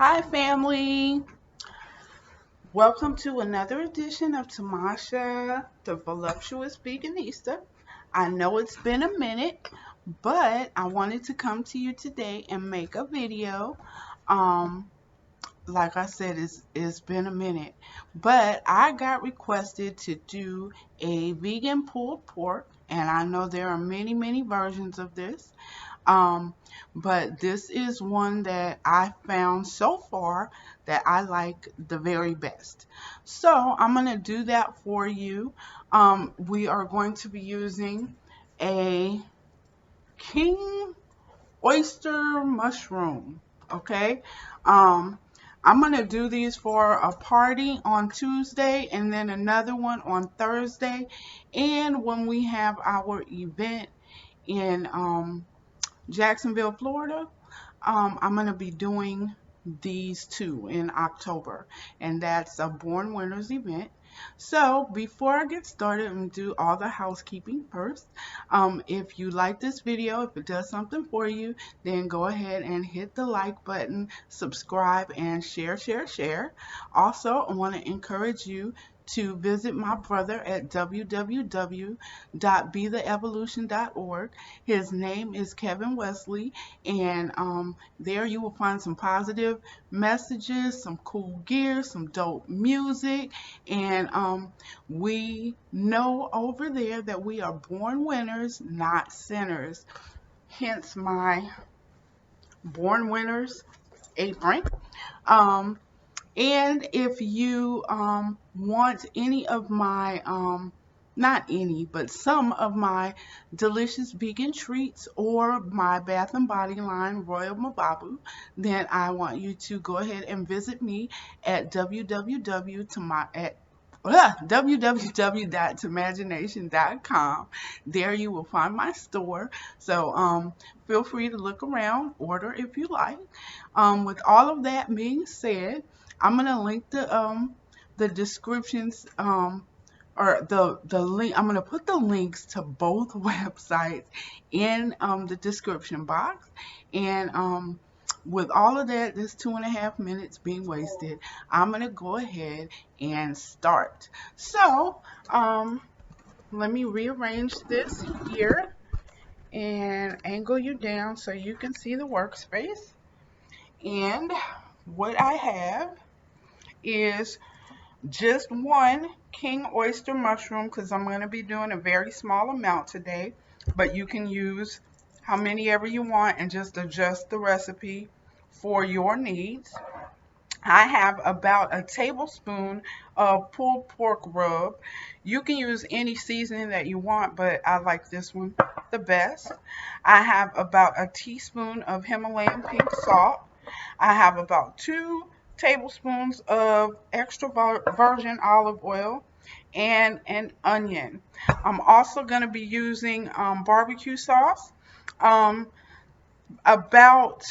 Hi, family. Welcome to another edition of Tamasha, the voluptuous veganista. I know it's been a minute, but I wanted to come to you today and make a video. Um, like I said, it's been a minute, but I got requested to do a vegan pulled pork, and I know there are many versions of this. Um, but this is one that I found so far that I like the very best. So I'm going to do that for you. We are going to be using a king oyster mushroom. Okay. Um, I'm going to do these for a party on Tuesday and then another one on Thursday. And when we have our event in Jacksonville, Florida, I'm going to be doing these two in October, and that's a Born Winners event. So before I get started, I'm going to do all the housekeeping first. If you like this video, if it does something for you, then go ahead and hit the like button, subscribe, and share. Also, I want to encourage you to visit my brother at www.betheevolution.org. His name is Kevin Wesley, and there you will find some positive messages, some cool gear, some dope music, and we know over there that we are born winners, not sinners. Hence my Born Winners apron. Um, and if you want any of my, not any, but some of my delicious vegan treats or my Bath and Body line, Royal Mababu, then I want you to go ahead and visit me at www.imagination.com. There you will find my store. So feel free to look around, order if you like. With all of that being said, I'm gonna link the descriptions or the link. I'm gonna put the links to both websites in the description box. And with all of that, this 2.5 minutes being wasted, I'm gonna go ahead and start. So let me rearrange this here and angle you down so you can see the workspace. And what I have is just one king oyster mushroom because I'm going to be doing a very small amount today, but you can use how many ever you want and just adjust the recipe for your needs. I have about a tablespoon of pulled pork rub. You can use any seasoning that you want, but I like this one the best. I have about a teaspoon of Himalayan pink salt. I have about 2 tablespoons of extra virgin olive oil and an onion. I'm also going to be using barbecue sauce. Um, about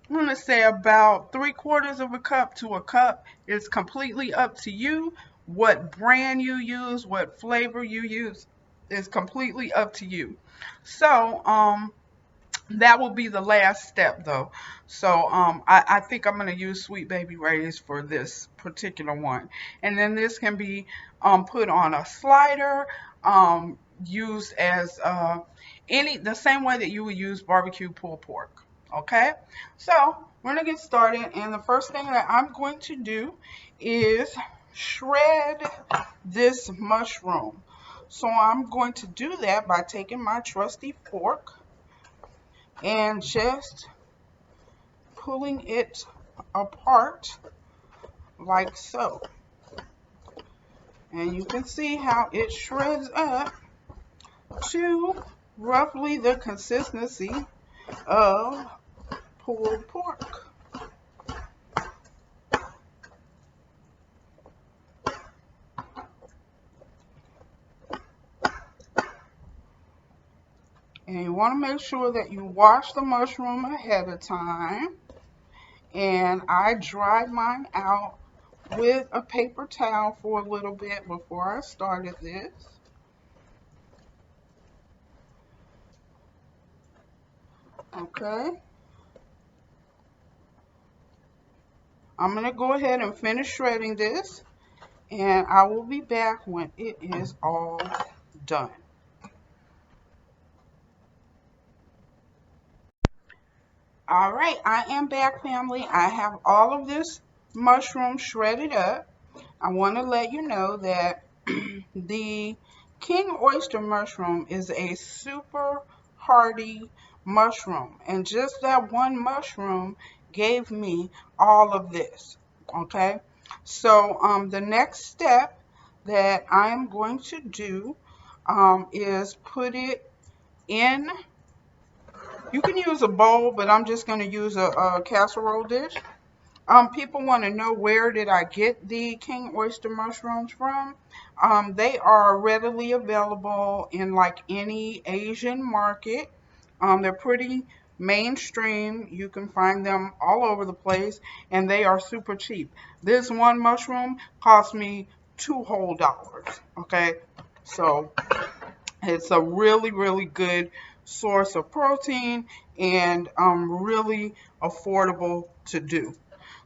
I'm going to say about 3/4 of a cup to a cup. It's completely up to you. What brand you use, what flavor you use is completely up to you. So, that will be the last step though. So I think I'm going to use Sweet Baby Ray's for this particular one. And then this can be put on a slider, used as the same way that you would use barbecue pulled pork. Okay, so we're going to get started. And the first thing that I'm going to do is shred this mushroom. So I'm going to do that by taking my trusty fork and just pulling it apart like so. And you can see how it shreds up to roughly the consistency of pulled pork. And you want to make sure that you wash the mushroom ahead of time. And I dried mine out with a paper towel for a little bit before I started this. Okay. I'm going to go ahead and finish shredding this, and I will be back when it is all done. All right, I am back, family. I have all of this mushroom shredded up. I want to let you know that the king oyster mushroom is a super hardy mushroom, and just that one mushroom gave me all of this. Okay, so the next step that I am going to do is put it in. You can use a bowl, but I'm just going to use a casserole dish. People want to know, where did I get the king oyster mushrooms from? They are readily available in like any Asian market. They're pretty mainstream. You can find them all over the place, and they are super cheap. This one mushroom cost me $2 whole. Okay, so it's a really, really good source of protein, and really affordable to do.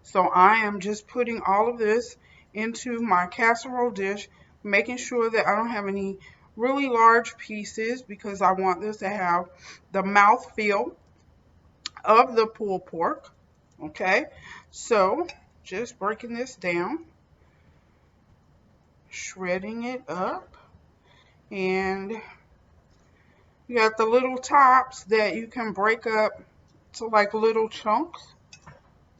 So I am just putting all of this into my casserole dish, making sure that I don't have any really large pieces, because I want this to have the mouth feel of the pulled pork. Okay, so just breaking this down, shredding it up, and you got the little tops that you can break up to like little chunks,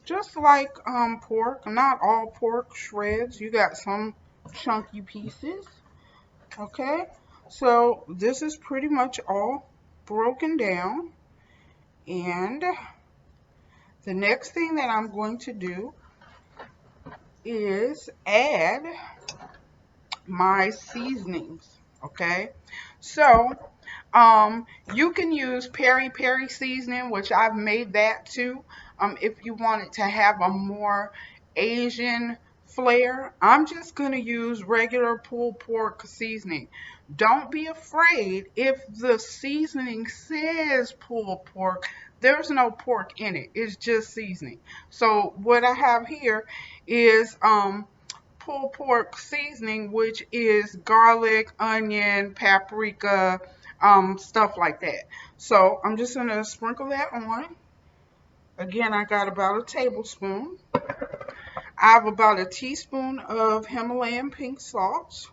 just like pork. Not all pork shreds. You got some chunky pieces. Okay, so this is pretty much all broken down, and the next thing that I'm going to do is add my seasonings. Okay, so you can use peri peri seasoning, which I've made that too. If you want it to have a more Asian flair, I'm just going to use regular pulled pork seasoning. Don't be afraid if the seasoning says pulled pork. There's no pork in it. It's just seasoning. So what I have here is pulled pork seasoning, which is garlic, onion, paprika, stuff like that. So I'm just going to sprinkle that on. Again, I got about a tablespoon. I have about a teaspoon of Himalayan pink salt,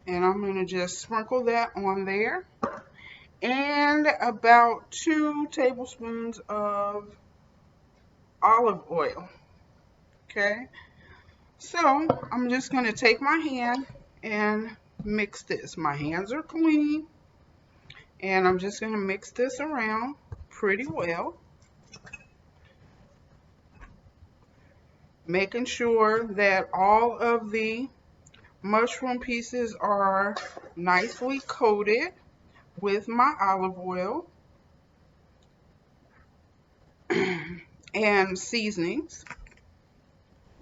and I'm going to just sprinkle that on there. And about 2 tablespoons of olive oil. Okay, so I'm just going to take my hand and mix this. My hands are clean, and I'm just going to mix this around pretty well, making sure that all of the mushroom pieces are nicely coated with my olive oil and seasonings.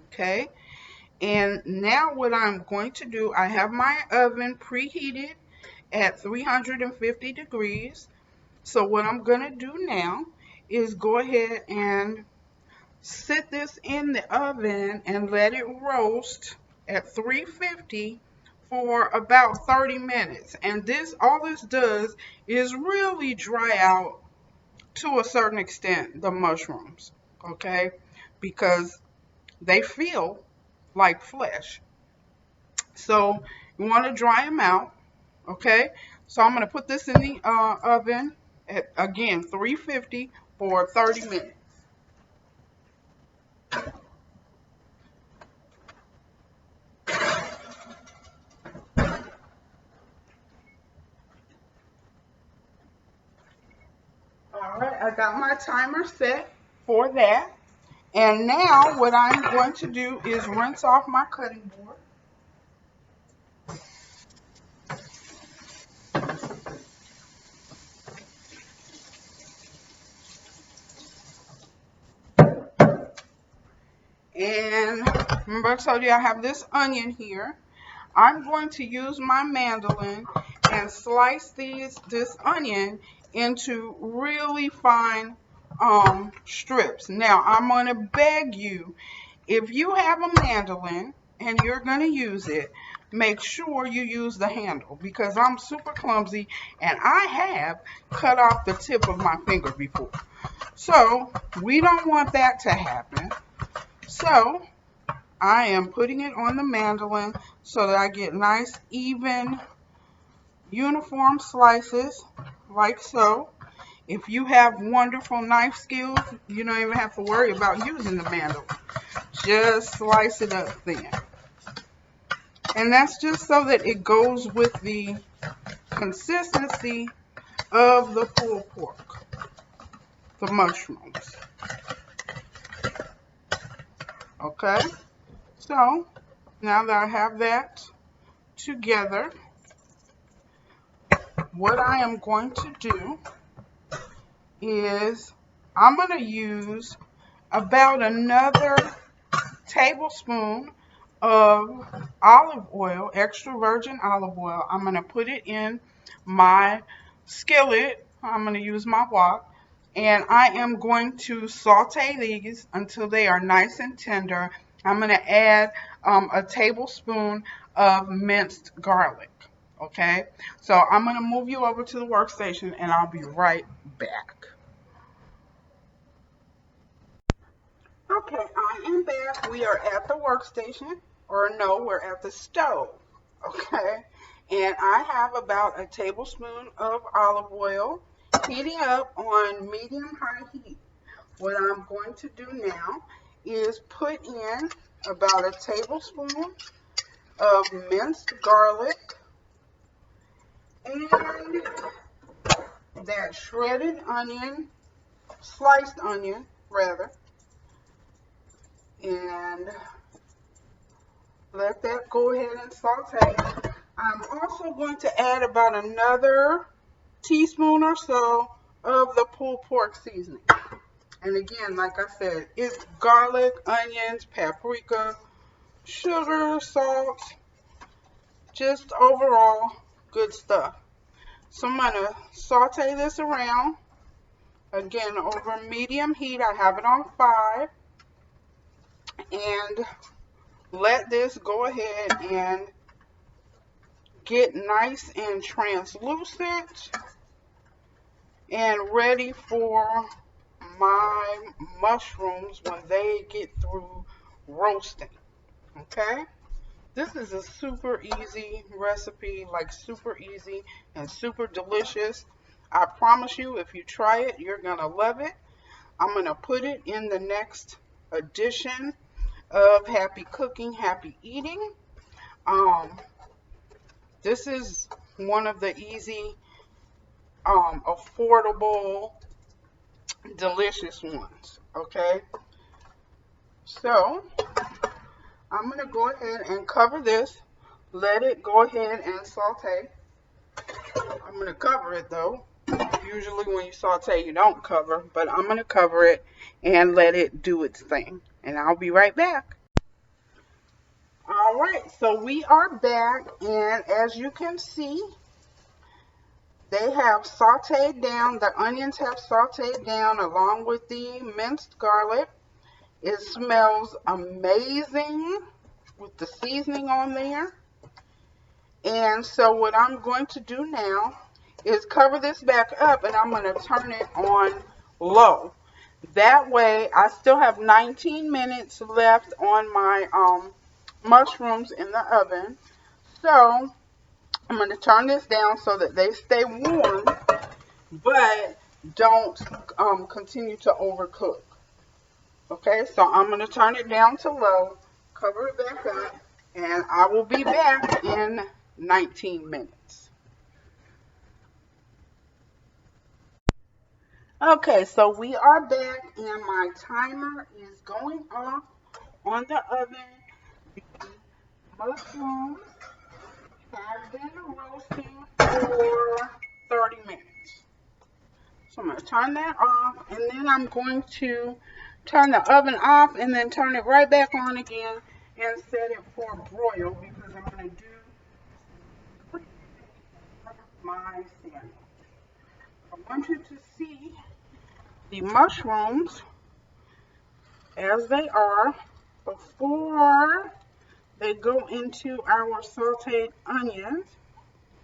Okay, and now what I'm going to do, I have my oven preheated at 350 degrees. So what I'm going to do now is go ahead and sit this in the oven and let it roast at 350 for about 30 minutes. And this, all this does is really dry out to a certain extent the mushrooms, okay? Because they feel like flesh. So you want to dry them out, okay? So I'm going to put this in the oven at, again, 350 for 30 minutes. All right, I got my timer set for that. And now what I'm going to do is rinse off my cutting board. And remember I told you I have this onion here. I'm going to use my mandolin and slice this onion into really fine strips. Now I'm going to beg you, If you have a mandolin and you're going to use it, make sure you use the handle, because I'm super clumsy and I have cut off the tip of my finger before. So we don't want that to happen. So I am putting it on the mandolin so that I get nice, even, uniform slices, like so. If you have wonderful knife skills, you don't even have to worry about using the mandolin. Just slice it up thin. And that's just so that it goes with the consistency of the pulled pork, the mushrooms. Okay, so now that I have that together, what I am going to do is I'm going to use about another tablespoon of olive oil, extra virgin olive oil. I'm going to put it in my skillet. I'm going to use my wok, and I am going to saute these until they are nice and tender. I'm going to add a tablespoon of minced garlic. Okay, so I'm going to move you over to the workstation and I'll be right back. Okay, I am back. We are at the workstation, or no, we're at the stove. Okay, and I have about a tablespoon of olive oil heating up on medium-high heat. What I'm going to do now is put in about a tablespoon of minced garlic and that shredded onion, sliced onion rather, and let that go ahead and saute. I'm also going to add about another teaspoon or so of the pulled pork seasoning. And again, like I said, it's garlic, onions, paprika, sugar, salt, just overall good stuff. So I'm going to saute this around. Again, over medium heat. I have it on 5. And let this go ahead and get nice and translucent and ready for my mushrooms when they get through roasting. Okay? This is a super easy recipe, like super easy and super delicious. I promise you, if you try it, you're going to love it. I'm going to put it in the next edition of Happy Cooking, Happy Eating. This is one of the easy, affordable, delicious ones. Okay? So I'm going to go ahead and cover this. Let it go ahead and saute. I'm going to cover it though. Usually when you saute, you don't cover, but I'm going to cover it and let it do its thing. And I'll be right back. Alright, so we are back, and as you can see, they have sauteed down, the onions have sauteed down along with the minced garlic. It smells amazing with the seasoning on there. And so what I'm going to do now is cover this back up, and I'm going to turn it on low. That way I still have 19 minutes left on my mushrooms in the oven. So I'm going to turn this down so that they stay warm, but don't continue to overcook. Okay, so I'm going to turn it down to low, cover it back up, and I will be back in 19 minutes. Okay, so we are back, and my timer is going off on the oven. The mushrooms have been roasting for 30 minutes. So I'm going to turn that off, and then I'm going to turn the oven off and then turn it right back on again and set it for broil, because I'm going to do my sandwich. I want you to see the mushrooms as they are. before they go into our sauteed onions.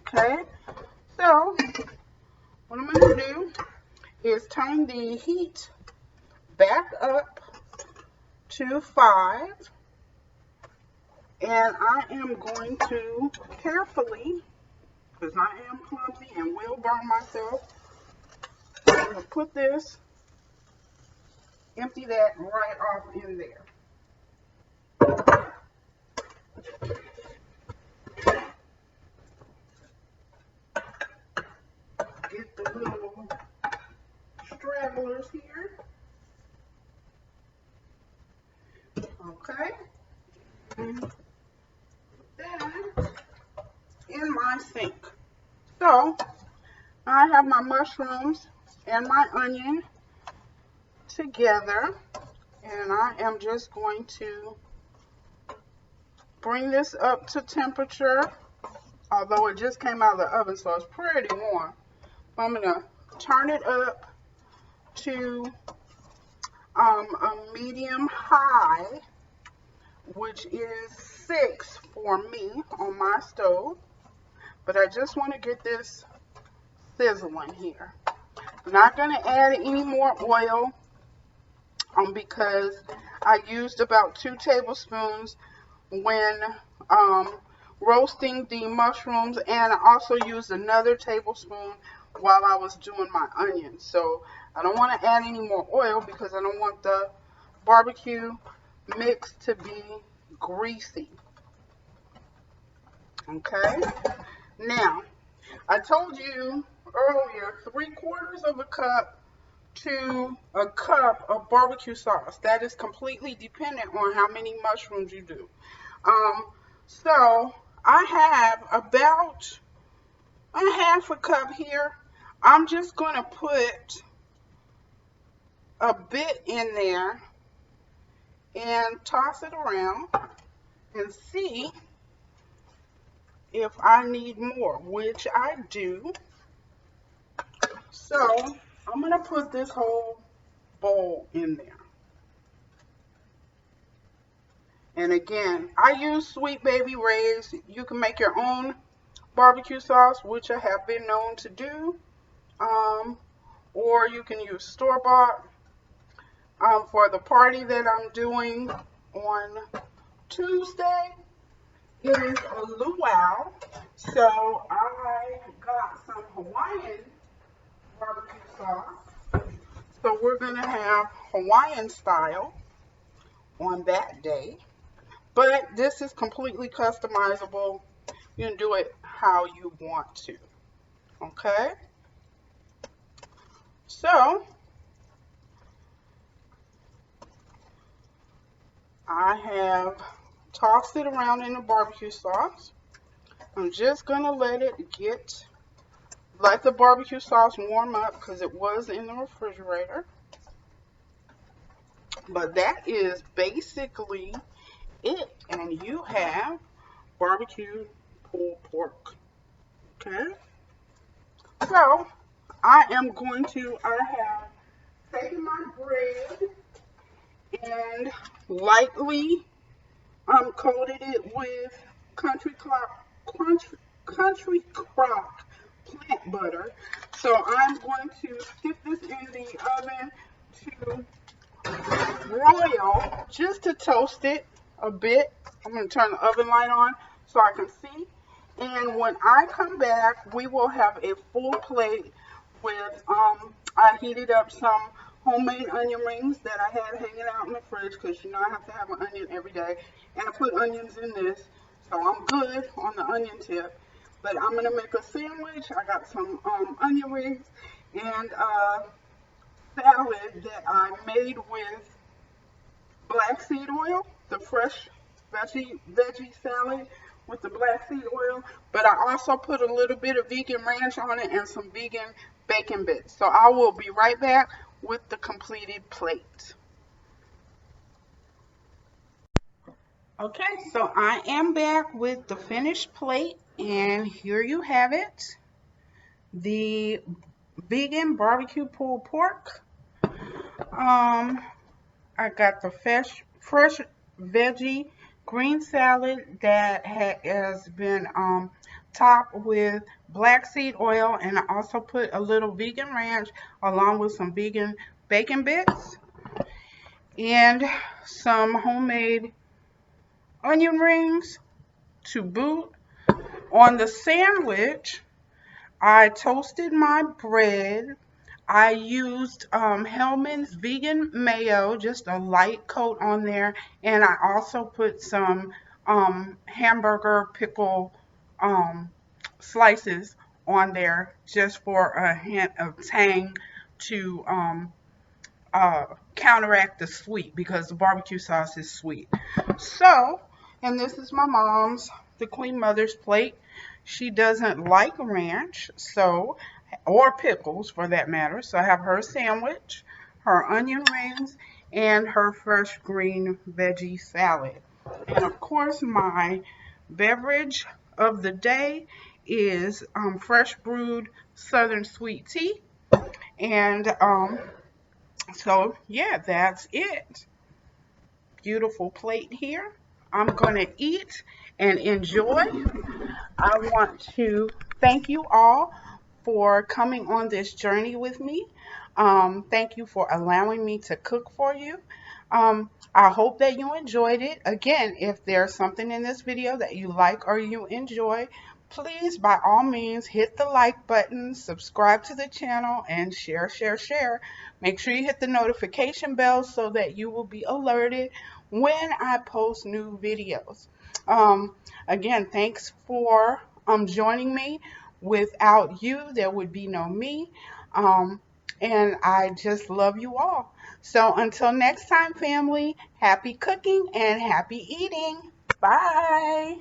Okay, so what I'm going to do is turn the heat back up to 5, and I am going to carefully, because I am clumsy and will burn myself, I'm going to put this, empty that right off in there. Get the little stragglers here. Okay. And put that in my sink. So I have my mushrooms and my onion together, and I am just going to bring this up to temperature, although it just came out of the oven, so it's pretty warm. I'm going to turn it up to a medium high, which is 6 for me on my stove. But I just want to get this sizzling here. I'm not going to add any more oil because I used about 2 tablespoons when roasting the mushrooms, and I also used another tablespoon while I was doing my onions. So I don't want to add any more oil because I don't want the barbecue mix to be greasy. Okay, now I told you earlier 3/4 of a cup to a cup of barbecue sauce. That is completely dependent on how many mushrooms you do. So I have about a 1/2 cup here. I'm just going to put a bit in there and toss it around and see if I need more, which I do. So I'm going to put this whole bowl in there. And again, I use Sweet Baby Ray's. You can make your own barbecue sauce, which I have been known to do. Or you can use store-bought. For the party that I'm doing on Tuesday, it is a luau. So I got some Hawaiian barbecue sauce. So we're going to have Hawaiian style on that day. But this is completely customizable. You can do it how you want to. Okay? So I have tossed it around in the barbecue sauce. I'm just going to let the barbecue sauce warm up because it was in the refrigerator. But that is basically it. And you have barbecue pulled pork. Okay? So I have taken my bread and lightly coated it with Country Crock plant butter. So I'm going to stick this in the oven to broil, just to toast it a bit. I'm going to turn the oven light on so I can see. And when I come back, we will have a full plate with, I heated up some homemade onion rings that I had hanging out in the fridge because you know I have to have an onion every day. And I put onions in this, so I'm good on the onion tip. But I'm going to make a sandwich. I got some onion rings and salad that I made with black seed oil, the fresh veggie salad with the black seed oil. But I also put a little bit of vegan ranch on it and some vegan bacon bits. So I will be right back with the completed plate. Okay, so I am back with the finished plate, and here you have it. The vegan barbecue pulled pork. I got the fresh veggie green salad that has been topped with black seed oil, and I also put a little vegan ranch along with some vegan bacon bits and some homemade onion rings to boot. On the sandwich, I toasted my bread. I used Hellman's vegan mayo, just a light coat on there, and I also put some hamburger pickle um, slices on there just for a hint of tang to uh, counteract the sweet because the barbecue sauce is sweet. So, and this is my mom's, the Queen Mother's plate. She doesn't like ranch, so, or pickles for that matter. So I have her sandwich, her onion rings, and her fresh green veggie salad. And of course, my beverage of the day is fresh brewed Southern sweet tea. And so, yeah, that's it. Beautiful plate here. I'm going to eat and enjoy. I want to thank you all for coming on this journey with me. Thank you for allowing me to cook for you. I hope that you enjoyed it. Again, if there's something in this video that you like or you enjoy, please, by all means, hit the like button, subscribe to the channel, and share, share, share. Make sure you hit the notification bell so that you will be alerted when I post new videos. Again, thanks for joining me. Without you, there would be no me. And I just love you all. So until next time, family, happy cooking and happy eating. Bye.